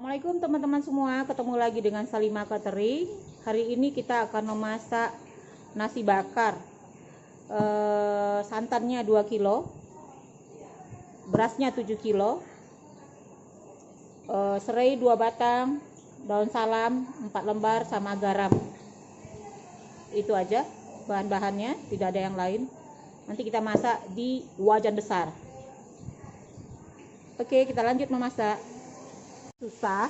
Assalamualaikum teman-teman semua, ketemu lagi dengan Salima Catering. Hari ini kita akan memasak nasi bakar. Santannya 2 kilo, berasnya 7 kilo, serai 2 batang, daun salam 4 lembar, sama garam. Itu aja bahan-bahannya, tidak ada yang lain. Nanti kita masak di wajan besar. Oke, kita lanjut memasak. Susah,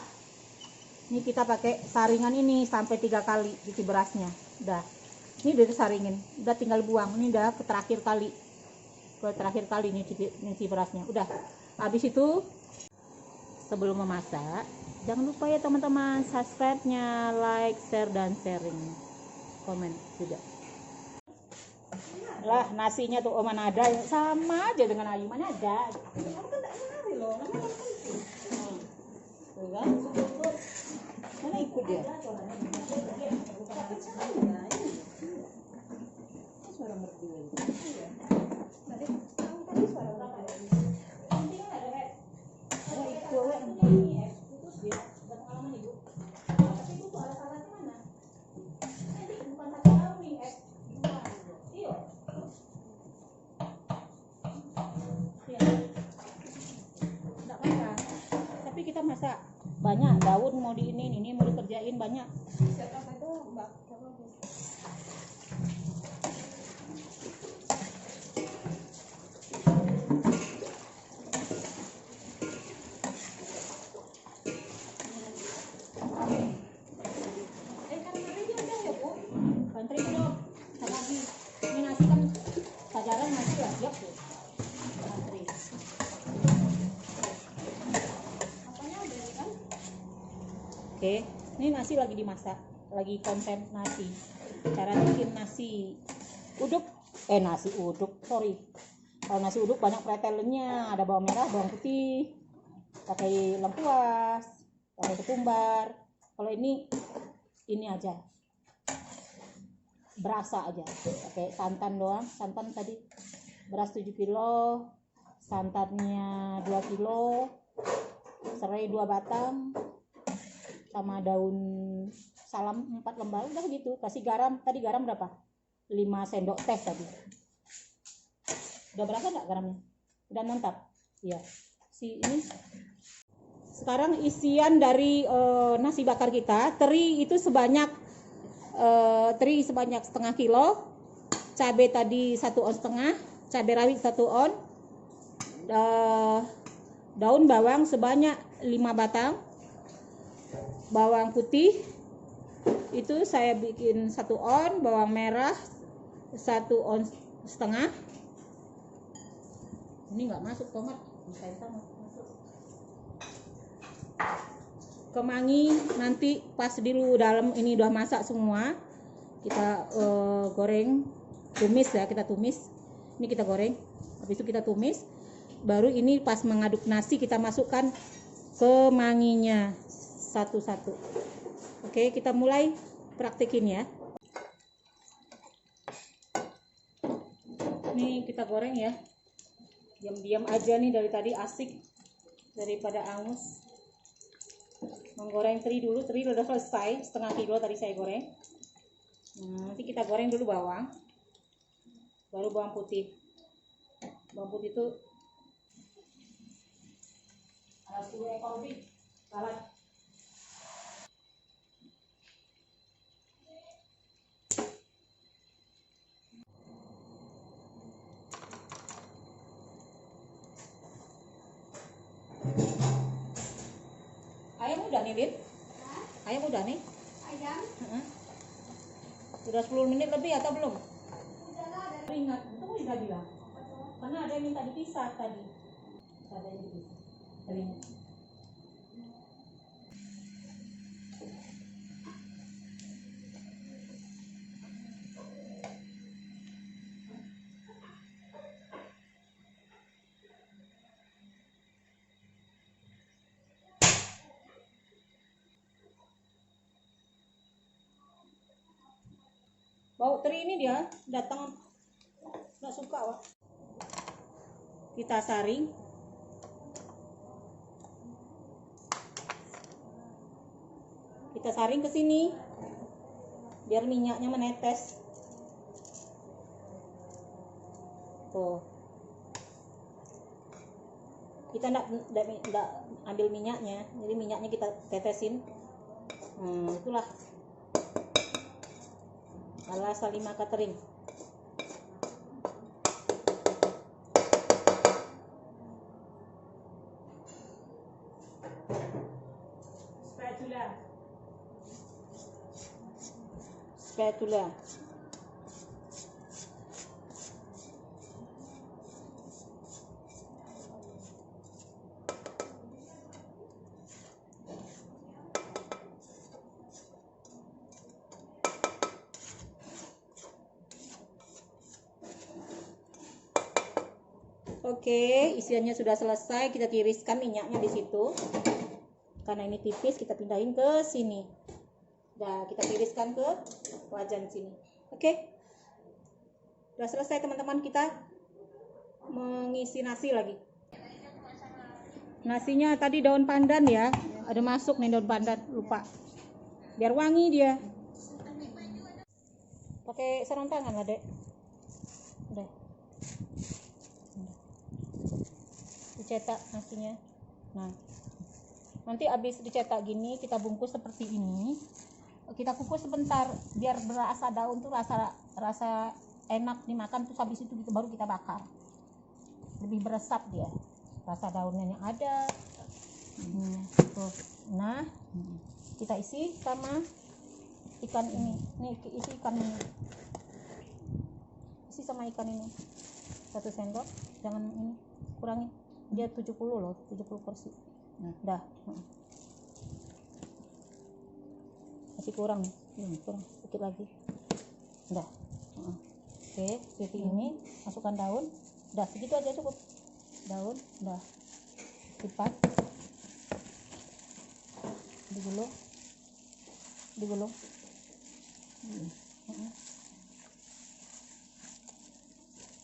ini kita pakai saringan ini sampai 3 kali cuci berasnya. Udah, ini udah disaringin, udah tinggal buang. Ini udah ke terakhir kali ini cuci berasnya. Udah, habis itu sebelum memasak jangan lupa ya teman-teman, subscribe-nya, like, share, dan sharing, komen juga. Lah nasinya tuh mana ada, sama aja dengan Ayu, mana ada. Kan? Mana ikut dia? Suara merdu. Tapi kita masak banyak daun, mau di ini mau dikerjain banyak. Siapa itu Mbak? Pantri dulu, lagi. Ini nasi kan sajaran nasi ya siap tuh. Pantri. Oke, ini nasi lagi dimasak, lagi konten nasi. Cara bikin nasi uduk, Kalau nasi uduk banyak pretelnya, ada bawang merah, bawang putih, pakai lengkuas, pakai ketumbar. Kalau ini aja, berasa aja, pakai santan doang. Santan tadi beras 7 kilo, santannya 2 kilo, serai 2 batang, sama daun salam 4 lembar. Udah gitu, kasih garam. Tadi garam berapa? 5 sendok teh tadi. Udah berasa nggak garamnya? Udah mantap. Iya. Ini sekarang isian dari nasi bakar kita. Teri itu sebanyak setengah kilo, cabai tadi 1 on setengah, cabai rawit 1 on, daun bawang sebanyak 5 batang, bawang putih itu saya bikin 1 on, bawang merah 1 on setengah. Ini nggak masuk tomat, masuk. Kemangi nanti pas di dalam ini udah masak semua, kita goreng, tumis ya, kita tumis. Ini kita goreng, habis itu kita tumis. Baru ini pas mengaduk nasi kita masukkan kemanginya satu-satu. Oke, kita mulai praktekin ya. Ini kita goreng ya. Diam-diam aja nih, dari tadi asik daripada angus. Menggoreng teri dulu, teri udah selesai, setengah kilo tadi saya goreng. Nanti kita goreng dulu bawang, baru bawang putih. Bawang putih itu ada 10 ekor lebih salad. Ayam udah nih, Lid? Ayam udah nih? Ayam? Udah 10 menit lebih atau belum? Udah. Ingat, itu udah bilang. Karena ada yang minta dipisah tadi. Ada yang dipisah. Teringat. Bau teri ini dia datang nggak suka, Wak. Kita saring. kita saring ke sini biar minyaknya menetes. Tuh, kita enggak ambil minyaknya, jadi minyaknya kita tetesin. Itulah ala Salimah Catering. Spatula. Oke, isiannya sudah selesai. Kita tiriskan minyaknya di situ. Karena ini tipis, kita pindahin ke sini. Nah, kita tiriskan ke wajan sini. Oke. Sudah selesai teman-teman, kita mengisi nasi lagi. Nasinya tadi daun pandan ya. Ada masuk nih daun pandan, lupa. Biar wangi dia. Pakai sarung tangan lah, Dek. Udah. Dicetak nasinya. Nah, nanti habis dicetak gini kita bungkus seperti ini. Kita kukus sebentar biar berasa daun tuh rasa enak dimakan, terus habis itu baru kita bakar. Lebih beresap dia. Rasa daunnya yang ada. Tuh. Nah, kita isi sama ikan ini. Nih isi ikan ini. Isi sama ikan ini. 1 sendok, jangan ini kurangi. Dia 70 loh, 70 porsi. Dah. Masih kurang nih. Kurang sedikit lagi. Dah. Oke, seperti ini. Masukkan daun. Dah, segitu aja cukup. Daun, dah. Lipat. Digulung.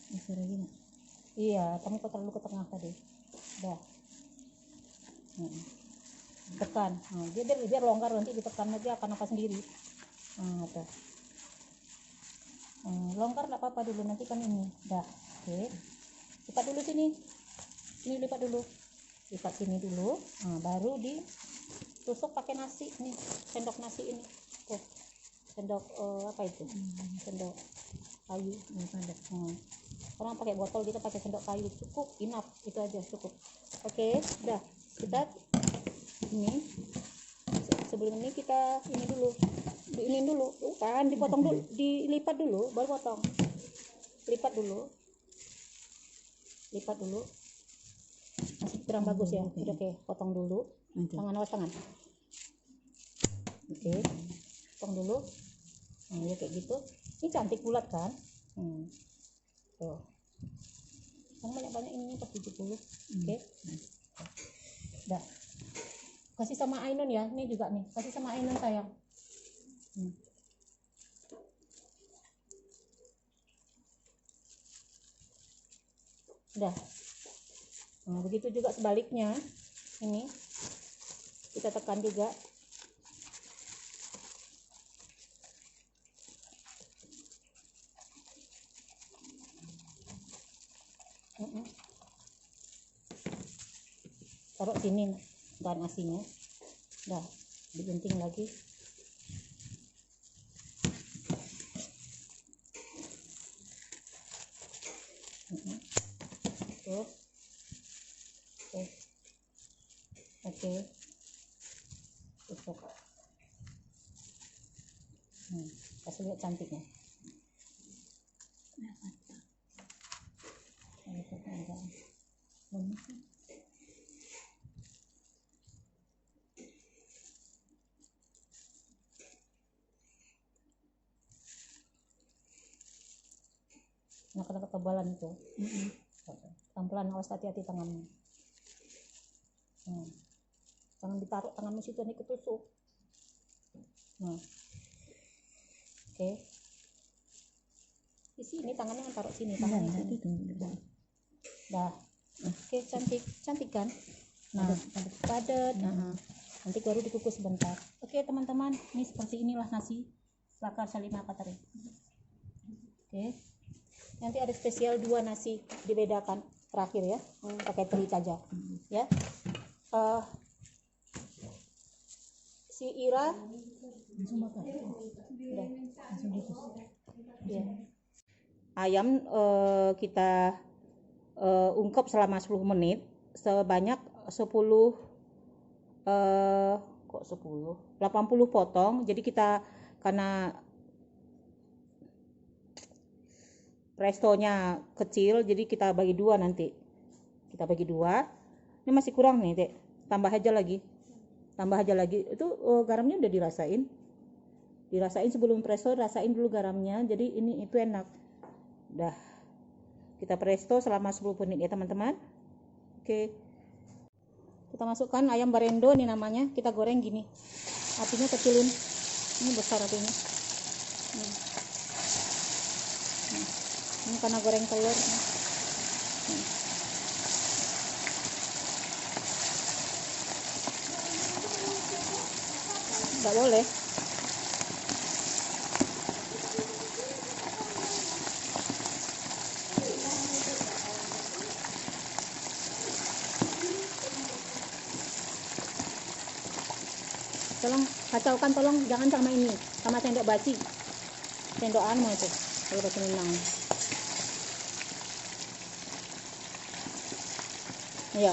Bisa lagi nggak? Iya, kamu terlalu ke tengah tadi. Dah. Tekan. Biar longgar, nanti ditekan lagi akan apa sendiri. Tuh. Longgar enggak apa-apa dulu, nanti kan ini. Dah. Oke. Lipat dulu sini. Sini lipat dulu. Lipat sini dulu. Baru ditusuk pakai nasi nih. Sendok nasi ini. Tuh. Sendok apa itu? Sendok kayu. Orang pakai botol, kita pakai sendok kayu. Cukup, enough. Itu aja cukup. Oke, udah. Kita ini sebelum ini kita ini dulu, kan dipotong dulu, dilipat dulu baru potong. Lipat dulu masih kurang bagus ya. Oke, potong dulu tangan, awas tangan. Oke, potong dulu. Ya kayak gitu. Ini cantik bulat kan. Tuh, yang banyak ini pas 70. Oke. Dah. Kasih sama Ainun ya, ini juga nih, kasih sama Ainun sayang. Udah. Nah, begitu juga sebaliknya. Ini kita tekan juga. Taruh sini bahan nasinya. Dah, digunting lagi. Tuh. Oke. Tutup. Kasih lihat cantiknya. Nah, kena ketebalan itu. Pelan-pelan, awas, hati-hati tangannya. Jangan ditaruh tanganmu situ, nanti ketusuk. Oke. Di sini tangannya taruh sini, tangannya sini. Dah. Oke, cantik kan? Nah, padat. nanti baru dikukus sebentar. Oke teman-teman, ini seperti inilah nasi bakar Salimah Patari. Oke, nanti ada spesial 2 nasi dibedakan terakhir ya, pakai teri saja ya. Si Ira udah langsung dikus ya. Ayam kita ungkep selama 10 menit sebanyak 80 potong. Jadi kita karena prestonya kecil, jadi kita bagi 2 nanti. Kita bagi 2. Ini masih kurang nih, Dek. Tambah aja lagi. Itu garamnya udah dirasain sebelum presto, rasain dulu garamnya. Jadi itu enak. Udah. Kita presto selama 10 menit ya, teman-teman. Oke. Kita masukkan ayam barendo, ini namanya. Kita goreng gini. Apinya kecilin. Ini besar apinya. Ini karena goreng telur. Nggak boleh. Tolong kacaukan, tolong jangan sama ini, sama sendok basi, sendok anu itu kalau bahasa Minang. Iya,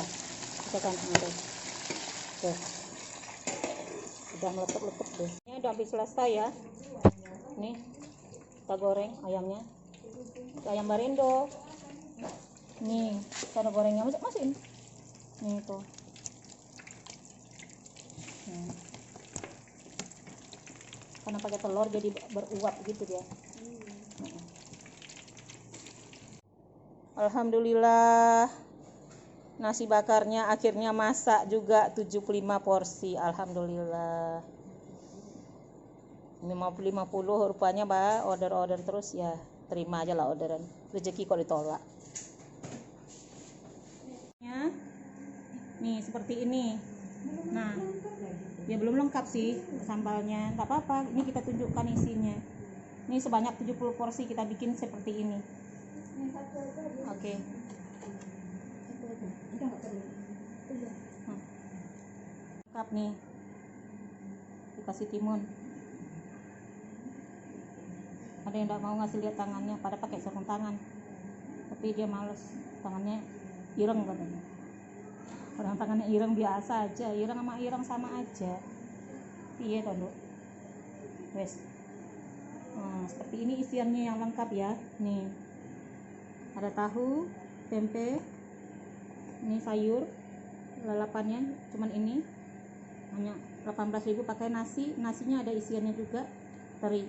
kacaukan itu. Tuh, udah meletup-letup deh. Ini udah habis selesai ya. Nih kita goreng ayamnya, ayam barendo. Nih cara gorengnya masukin. Nih tuh. Karena pakai telur jadi beruap gitu dia. Alhamdulillah nasi bakarnya akhirnya masak juga 75 porsi. Alhamdulillah. 50 rupanya order terus ya, terima aja lah orderan. Rezeki kok ditolak. Nih seperti ini. Nah, ya belum lengkap sih sambalnya, nggak apa-apa, ini kita tunjukkan isinya. Ini sebanyak 70 porsi kita bikin seperti ini. Oke. Lengkap nih, dikasih timun. Ada yang nggak mau ngasih lihat tangannya, pada pakai sarung tangan, tapi dia males, tangannya ireng katanya. Orang tangannya ireng biasa aja, ireng sama aja. Iya toh, wes. Seperti ini isiannya yang lengkap ya. Nih ada tahu, tempe, ini sayur, lalapannya cuman ini hanya 18.000, pakai nasinya ada isiannya juga, teri.